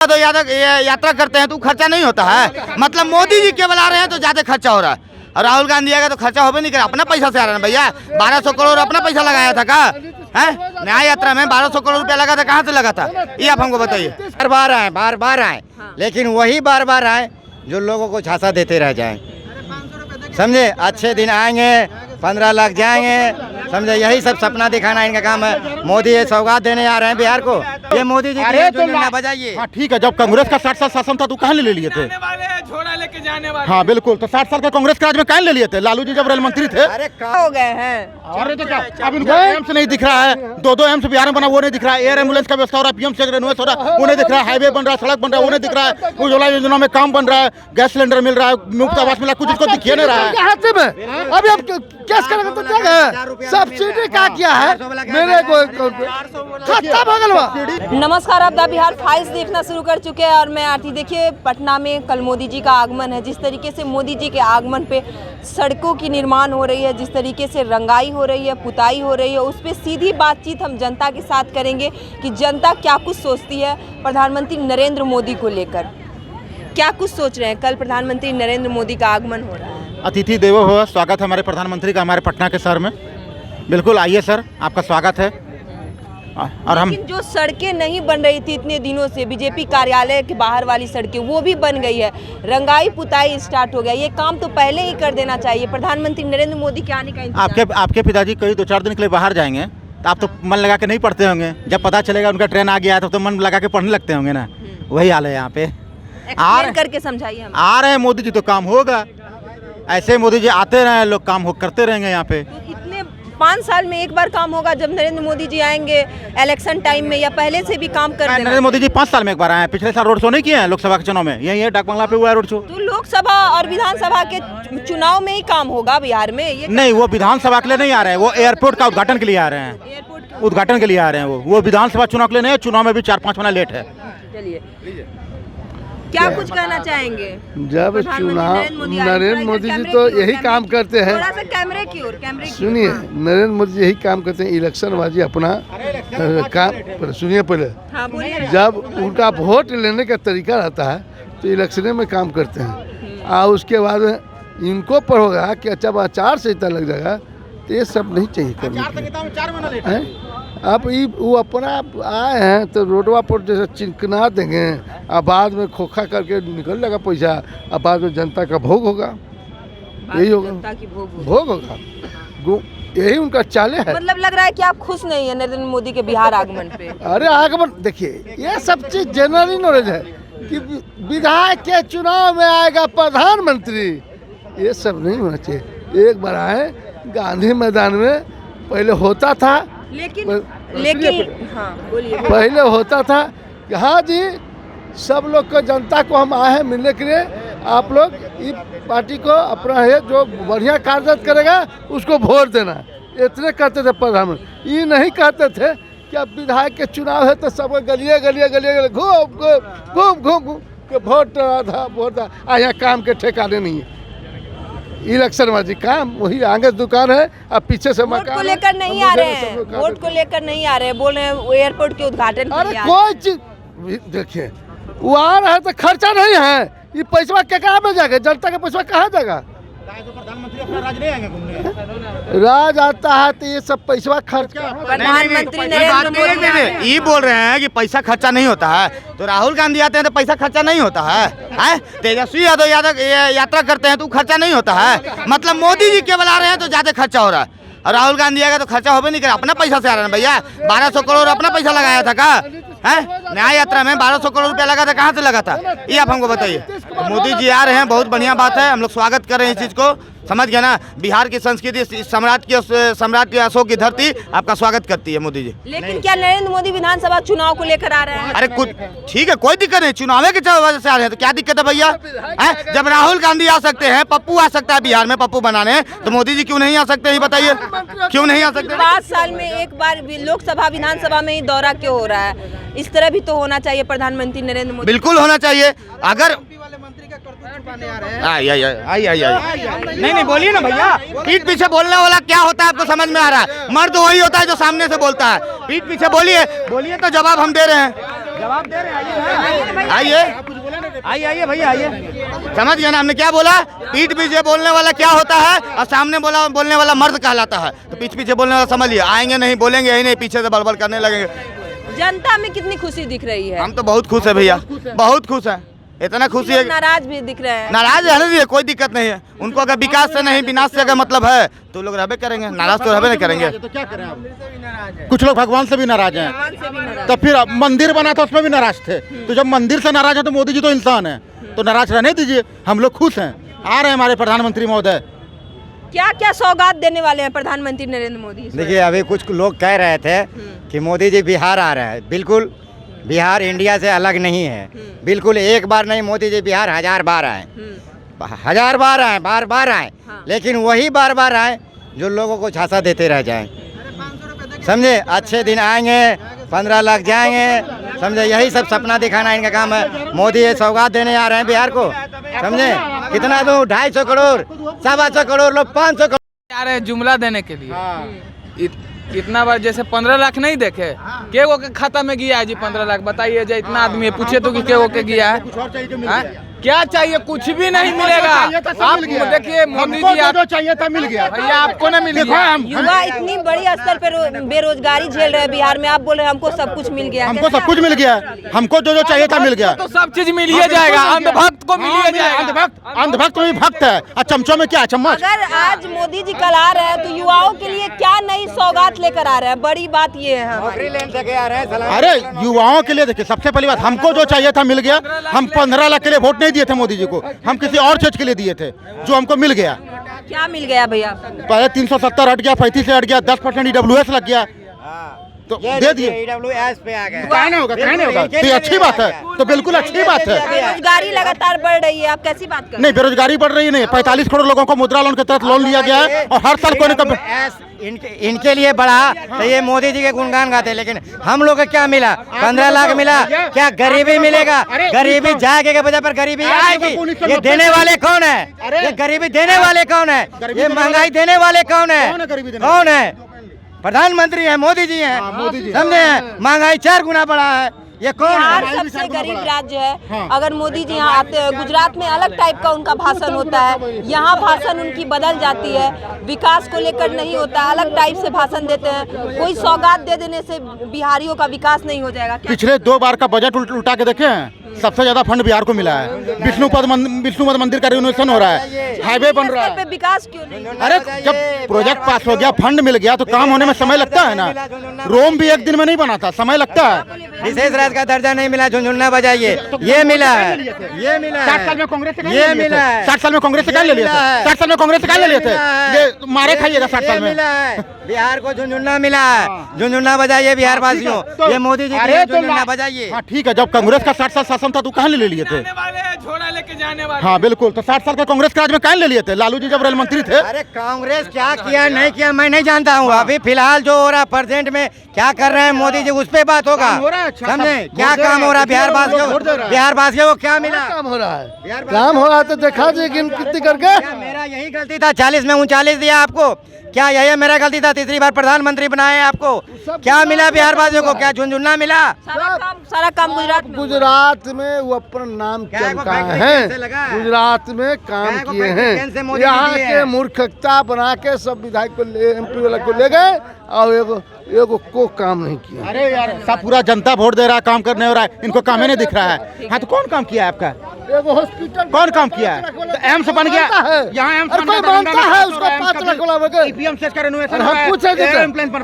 तो यात्रा करते हैं तो खर्चा नहीं होता है। मतलब मोदी जी केवल आ रहे हैं तो ज्यादा खर्चा हो रहा है, और राहुल गांधी आएगा तो खर्चा हो भी नहीं कर, अपना पैसा से आ रहा है भैया। 1200 करोड़ अपना पैसा लगाया था का है? न्याय यात्रा में 1200 करोड़ रुपया लगा था, कहाँ से लगा था ये आप हमको बताइए। बार बार आए लेकिन वही बार बार आए जो लोगों को झांसा देते रह जाएं। समझे, अच्छे दिन आएंगे 15 लाख जाएंगे, समझे, यही सब सपना दिखाना इनका काम है। मोदी ये सौगात देने आ रहे हैं बिहार को, ये मोदी जी ना बजाइए। हाँ ठीक है, जब कांग्रेस का 60 साल शासन था तो कहाँ ले लिए थे? झोला लेके जाने वाले। हाँ बिल्कुल, तो 60 साल का कांग्रेस के राज में कहाँ ले लिए थे? लालू जी जब रेल मंत्री थे। अरे हो गए हैं। अरे तो क्या अब इनको एम्स नहीं दिख रहा है, 2 एम्स बिहार में बना वो नहीं दिख रहा है, एयर एम्बुलेंस का व्यवस्था हो रहा है, पीएम से रेनोवेट हो रहा है वो नहीं दिख रहा है, हाईवे बन रहा है, सड़क बन रहा है वो नहीं दिख रहा है, उज्ज्वला योजना में काम बन रहा है, गैस सिलेंडर मिल रहा है, मुफ्त आवास मिला, कुछ इसको दिखिए नहीं रहा है। अभी अब कैश करेंगे तो क्या है? सब्सिडी का क्या है मेरे को खत्ता भगलवा। नमस्कार, आप द बिहार फाइल्स देखना शुरू कर चुके हैं और मैं आरती। देखिए, पटना में कल मोदी जी का आगमन है। जिस तरीके से मोदी जी के आगमन पे सड़कों की निर्माण हो रही है, जिस तरीके से रंगाई हो रही है, पुताई हो रही है, उस पर सीधी बातचीत हम जनता के साथ करेंगे कि जनता क्या कुछ सोचती है प्रधानमंत्री नरेंद्र मोदी को लेकर। क्या कुछ सोच रहे हैं? कल प्रधानमंत्री नरेंद्र मोदी का आगमन हो रहा है। अतिथि देवो भव, स्वागत है हमारे प्रधानमंत्री का हमारे पटना के शहर में। बिल्कुल आइए सर, आपका स्वागत है। और हम जो सड़कें नहीं बन रही थी इतने दिनों से, बीजेपी कार्यालय के बाहर वाली सड़कें वो भी बन गई है, रंगाई पुताई स्टार्ट हो गया। ये काम तो पहले ही कर देना चाहिए। प्रधानमंत्री नरेंद्र मोदी के आने का इंतजार। आपके पिताजी कई 2-4 दिन के लिए बाहर जाएंगे तो आप तो मन लगा के नहीं पढ़ते होंगे, जब पता चलेगा उनका ट्रेन आ गया है तो मन लगा के पढ़ने लगते होंगे ना। वही हाल है यहाँ पे। करके समझाइए। आ रहे हैं मोदी जी तो काम होगा, ऐसे मोदी जी आते रहे, लोग काम करते रहेंगे यहाँ पे। तो इतने 5 साल में एक बार काम होगा जब नरेंद्र मोदी जी आएंगे इलेक्शन टाइम में, या पहले से भी काम कर देना? नरेंद्र मोदी जी 5 साल में एक बार आए हैं, पिछले साल रोड शो नहीं किए हैं लोकसभा के चुनाव में, यही है डाक बंगला पे हुआ है रोड शो। तो लोकसभा और विधानसभा के चुनाव में ही काम होगा बिहार में? ये नहीं, वो विधानसभा के लिए नहीं आ रहे हैं, वो एयरपोर्ट का उद्घाटन के लिए आ रहे हैं। उद्घाटन के लिए आ रहे हैं वो विधानसभा चुनाव के लिए नहीं है। चुनाव में भी 4-5 महीना लेट है। चलिए, क्या कुछ कहना चाहेंगे? जब चुनाव नरेंद्र मोदी जी तो यही काम करते हैं। थोड़ा सा कैमरे की ओर, सुनिए, नरेंद्र मोदी जी यही काम करते हैं, इलेक्शन बाजी अपना काम। सुनिए पहले, हाँ, बोलिए। जब उनका वोट लेने का तरीका रहता है तो इलेक्शन में काम करते हैं, और उसके बाद इनको पर होगा कि अच्छा आचार संहिता लग जाएगा, तो ये सब नहीं चाहिए करना। अब वो अपना आए हैं तो रोडवा पर जैसे चिंकना देंगे और बाद में खोखा करके निकल जाएगा पैसा, और बाद में जनता का भोग होगा। यही होगा, भोग होगा, यही उनका चाले है। मतलब लग रहा है कि आप खुश नहीं है नरेंद्र मोदी के बिहार आगमन पे? अरे आगमन देखिए, ये सब चीज जनरल नॉलेज है कि विधायक के चुनाव में आएगा प्रधानमंत्री, ये सब नहीं होना चाहिए। एक बार आए गांधी मैदान में, पहले होता था लेकिन हाँ, बोलिए। पहले होता था कि हाँ जी, सब लोग को, जनता को हम आए हैं मिलने के लिए, आप लोग इस पार्टी को अपना है जो बढ़िया कार्य करेगा उसको वोट देना, इतने कहते थे प्रधानमंत्री। ये नहीं कहते थे कि अब विधायक के चुनाव है तो सब गलिए घूम के वोट था। यहाँ काम के ठिकाने नहीं है, इलेक्शन बाजी काम वही आगे दुकान है, अब पीछे से वोट को लेकर नहीं आ रहे हैं, वोट को लेकर नहीं आ रहे हैं, बोल रहे हैं एयरपोर्ट के उद्घाटन। अरे कोई चीज देखिए, वो आ रहा है तो खर्चा नहीं है, ये पैसा कहाँ में जाएगा? जनता का पैसा कहाँ जाएगा? राज आता है तो ये सब पैसा खर्च। प्रधानमंत्री नरेंद्र मोदी ये बोल रहे हैं कि पैसा खर्चा नहीं होता है, तो राहुल गांधी आते हैं तो पैसा खर्चा नहीं होता है, तेजस्वी यादव यात्रा करते हैं तो खर्चा नहीं होता है। मतलब मोदी जी केवल आ रहे हैं तो ज्यादा खर्चा हो रहा है, और राहुल गांधी आएगा तो खर्चा हो भी नहीं कर, अपना पैसा से आ रहा है भैया। 1200 करोड़ अपना पैसा लगाया था का है? न्याय यात्रा में 1200 करोड़ रुपया लगा था, कहाँ से लगा था ये आप हमको बताइए। तो मोदी जी आ रहे हैं, बहुत बढ़िया बात है, हम लोग स्वागत कर रहे हैं इस चीज को, समझ गए ना। बिहार की संस्कृति, सम्राट की अशोक की धरती आपका स्वागत करती है मोदी जी। लेकिन क्या नरेंद्र मोदी विधानसभा चुनाव को लेकर आ रहे हैं? अरे कुछ ठीक है, कोई दिक्कत नहीं, चुनाव के वजह से आ रहे हैं तो क्या दिक्कत है भैया? जब राहुल गांधी आ सकते हैं, पप्पू आ सकता है बिहार में पप्पू बनाने, तो मोदी जी क्यों नहीं आ सकते? ये बताइए, क्यों नहीं आ सकते? 5 साल में एक बार लोकसभा विधानसभा में ही दौरा क्यों हो रहा है? इस तरह भी तो होना चाहिए प्रधानमंत्री नरेंद्र मोदी। बिल्कुल होना चाहिए। अगर नहीं बोलिए ना भैया, पीठ पीछे बोलने वाला क्या होता है आपको समझ में आ रहा है? मर्द वही होता है जो सामने से बोलता है। पीठ पीछे बोलिए तो जवाब हम दे रहे हैं। जवाब दे रहे हैं, आइए आइए भैया आइए। समझ गए ना हमने क्या बोला? पीठ पीछे बोलने वाला क्या होता है और सामने बोलने वाला मर्द कहलाता है। तो पीठ पीछे बोलने वाला समझ लिया, आएंगे नहीं, बोलेंगे ही नहीं, पीछे से बलबल करने लगेंगे। जनता में कितनी खुशी दिख रही है? हम तो बहुत खुश है भैया, बहुत खुश है। इतना खुशी है, नाराज भी दिख रहे हैं। नाराज रहने दीजिए, कोई दिक्कत नहीं है। उनको अगर विकास से नहीं विनाश से अगर मतलब है तो लोग रहबे करेंगे, नाराज तो रहबे नहीं करेंगे। तो क्या करें आप? कुछ लोग भगवान से भी नाराज हैं, भगवान से भी नाराज। तो फिर मंदिर बना था उसमें भी नाराज थे। तो जब मंदिर से नाराज है तो मोदी जी तो इंसान है, तो नाराज रहने दीजिए। हम लोग खुश हैं, आ रहे हैं हमारे प्रधानमंत्री महोदय। क्या क्या सौगात देने वाले हैं प्रधानमंत्री नरेंद्र मोदी? देखिए अभी कुछ लोग कह रहे थे कि मोदी जी बिहार आ रहे हैं। बिल्कुल बिहार इंडिया से अलग नहीं है, बिल्कुल एक बार नहीं, मोदी जी बिहार 1000 बार आए, 1000 बार आए, बार बार आए, लेकिन वही बार बार आए जो लोगों को झांसा देते रह जाएं। समझे, अच्छे दिन आएंगे, 15 लाख जाएंगे, समझे, यही सब सपना दिखाना इनका काम है। मोदी ये सौगात देने आ रहे हैं बिहार को, समझे, कितना दो, 250 करोड़, 225 करोड़ लोग, 500 करोड़ आ रहे जुमला देने के लिए। इतना बार जैसे 15 लाख नहीं देखे, के वो के खाता में गया है जी 15 लाख? बताइए जो इतना आदमी है, पूछे तो कि के वो के गया है? क्या चाहिए? कुछ भी नहीं मिलेगा। आप देखिए मोदी जी, जो चाहिए था मिल गया भैया, आपको ना मिल गया। युवा इतनी बड़ी स्तर पर बेरोजगारी झेल रहे हैं बिहार में, आप बोल रहे हैं हमको सब कुछ मिल गया। हमको सब कुछ मिल गया, हमको जो जो चाहिए था मिल गया। तो सब चीज मिल ही जाएगा, अंधभक्त को मिल ही जाएगा। अंधभक्त में भक्त है, और चमचों में क्या चम्मच। अगर आज मोदी जी कल आ रहे हैं तो युवाओं के लिए क्या नई सौगात लेकर आ रहे हैं? बड़ी बात ये है हमारी। अरे युवाओं के लिए देखिए, सबसे पहली बात, हमको जो चाहिए था मिल गया। हम 15 लाख के लिए वोट नहीं दिए थे मोदी जी को, हम किसी और चीज के लिए दिए थे, जो हमको मिल गया। क्या मिल गया भैया? पहले 370 हट गया, 35 से हट गया, 10% EWS लग गया, तो दे दिए। पे आ गए। कहने होगा, कहने होगा, तो ये अच्छी बात है, तो बिल्कुल अच्छी बात है। बेरोजगारी लगातार बढ़ रही है, आप कैसी बात कर रहे नहीं, बेरोजगारी बढ़ रही नहीं, 45 करोड़ लोगों को मुद्रा लोन के तहत लोन लिया गया है, और हर साल कोई न कोई इनके लिए बढ़ा तो ये मोदी जी के गुणगान गाते, लेकिन हम लोग को क्या मिला? 15 लाख मिला, क्या गरीबी मिलेगा? गरीबी जाएगी के वजह पर गरीबी आएगी। ये देने वाले कौन है? ये गरीबी देने वाले कौन है? ये महंगाई देने वाले कौन है? कौन है? प्रधानमंत्री है, मोदी जी हैं, समझे। महंगाई 4 गुना बढ़ा है, ये कौन बिहार है? सबसे गरीब राज्य है। अगर मोदी जी यहाँ आते हैं, गुजरात में अलग टाइप का उनका भाषण होता है, यहाँ भाषण उनकी बदल जाती है, विकास को लेकर नहीं होता, अलग टाइप से भाषण देते हैं। कोई सौगात दे देने से बिहारियों का विकास नहीं हो जाएगा क्या? पिछले 2 बार का बजट उल्टा के देखे हैं, सबसे ज्यादा फंड बिहार को मिला है। विष्णुपद मंदिर का रिनोवेशन हो रहा है, हाईवे बन रहा है। विकास क्यों नहीं? अरे जब प्रोजेक्ट पास हो गया, फंड मिल गया, तो काम होने में समय लगता है ना। रोम भी एक दिन में नहीं बना था, समय लगता है। विशेष राज्य का दर्जा नहीं मिला, झुनझुना बजाइए, ये मिला है, ये मिला है। 60 साल में कांग्रेस से ये मिला है। 60 साल में कांग्रेस से क्या ले लिए थे? 60 साल में कांग्रेस से क्या ले लिए थे? ये मारे खाइएगा 60 साल में। मिला है, बिहार को झुनझुना मिला है, झुनझुना बजाइए बिहार वासियों, ये मोदी जी के झुनझुना बजाइए। हाँ ठीक है, जब कांग्रेस का 60 साल शासन था तो कहाँ ले लिए थे? जाने वाले हैं, झोला लेके जाने वाले। हाँ बिल्कुल, तो 60 साल का कांग्रेस के राज में कहाँ ले लिए थे? लालू जी जब रेल मंत्री थे। अरे कांग्रेस क्या किया नहीं किया मैं नहीं जानता हूँ, अभी फिलहाल जो हो रहा प्रेजेंट में क्या कर रहे हैं मोदी जी, उस पे बात होगा, समझे। क्या काम हो रहा है बिहार वासियों को? क्या मिला? काम हो रहा है, काम हो रहा है तो देखा जी कितनी करके। मेरा यही गलती था, 40 में 39 दिया आपको, क्या यही मेरा गलती था? तीसरी बार प्रधानमंत्री बनाए आपको, क्या मिला बिहार वासियों को? क्या झुनझुना मिला? सारा काम गुजरात में वो अपना नाम चमकाए हैं, गुजरात में काम किए हैं। यहाँ के मूर्खता बना के सब विधायक को MP वाला को ले गए और एगो को काम नहीं किया। अरे यार, सब पूरा जनता वोट दे रहा है, काम करने हो रहा है, इनको काम ही नहीं दिख रहा है। हाँ तो कौन काम किया है आपका? एगो हॉस्पिटल कौन काम किया है? तो एम्स बन गया, यहाँ एम्स कोई मानता है उसको 5 लाख वाला PMCH का रेनोवेशन हम पूछे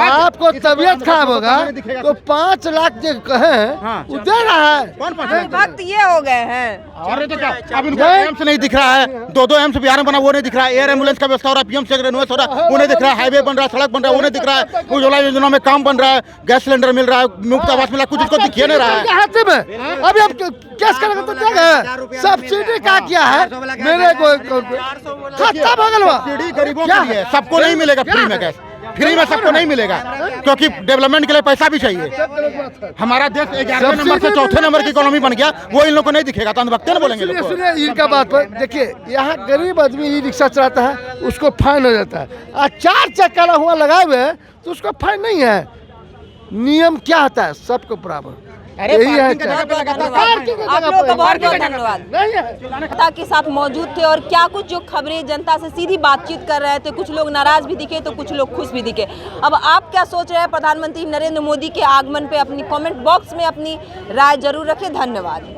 आपको तबीयत खराब होगा तो 5 लाख जो कहे वो दे रहा है। कौन भक्त ये हो गए हैं। अरे तो क्या, अब इनको एम्स नहीं दिख रहा है, 2 एम्स बिहार में बना वो नहीं दिख रहा है, एयर एम्बुलेंस का व्यवस्था हो रहा है, PMCH का रेनोवेशन हो रहा है वो नहीं दिख रहा है, हाईवे बन रहा है, सड़क बन रहा है वो नहीं दिख रहा है, उज्ज्वला योजना में काम बन रहा है, गैस सिलेंडर मिल रहा है, मुफ्त आवास मिला, कुछ इसको दिखिए नहीं रहा है। हाथ में अभी अब केस करेंगे तो क्या सब्सिडी क्या किया है? मेरे को खाता भगलवा सब्सिडी गरीबों के लिए, सबको नहीं मिलेगा फ्री में गैस, फ्री में सबको नहीं मिलेगा, क्योंकि डेवलपमेंट के लिए पैसा भी चाहिए। हमारा देश 11वें नंबर से 4थे नंबर की इकोनॉमी बन गया, वो इन लोग को नहीं दिखेगा, तो अंधभक्त बोलेंगे लोग। सुनिए इनका बात पर देखिए, यहाँ गरीब आदमी ई रिक्शा चलाता है उसको फाइन हो जाता है, और 4 चक्का हुआ लगाए हुए तो उसको फाइन नहीं है। नियम क्या होता है? सबको बराबर, यही है। बहुत बहुत धन्यवाद आप लोगों का, बहुत बहुत धन्यवाद। नहीं है जनता के साथ मौजूद थे और क्या कुछ जो खबरें जनता से सीधी बातचीत कर रहे थे, कुछ लोग नाराज भी दिखे तो कुछ लोग खुश भी दिखे। अब आप क्या सोच रहे हैं प्रधानमंत्री नरेंद्र मोदी के आगमन पे? अपनी कमेंट बॉक्स में अपनी राय जरूर रखें। धन्यवाद।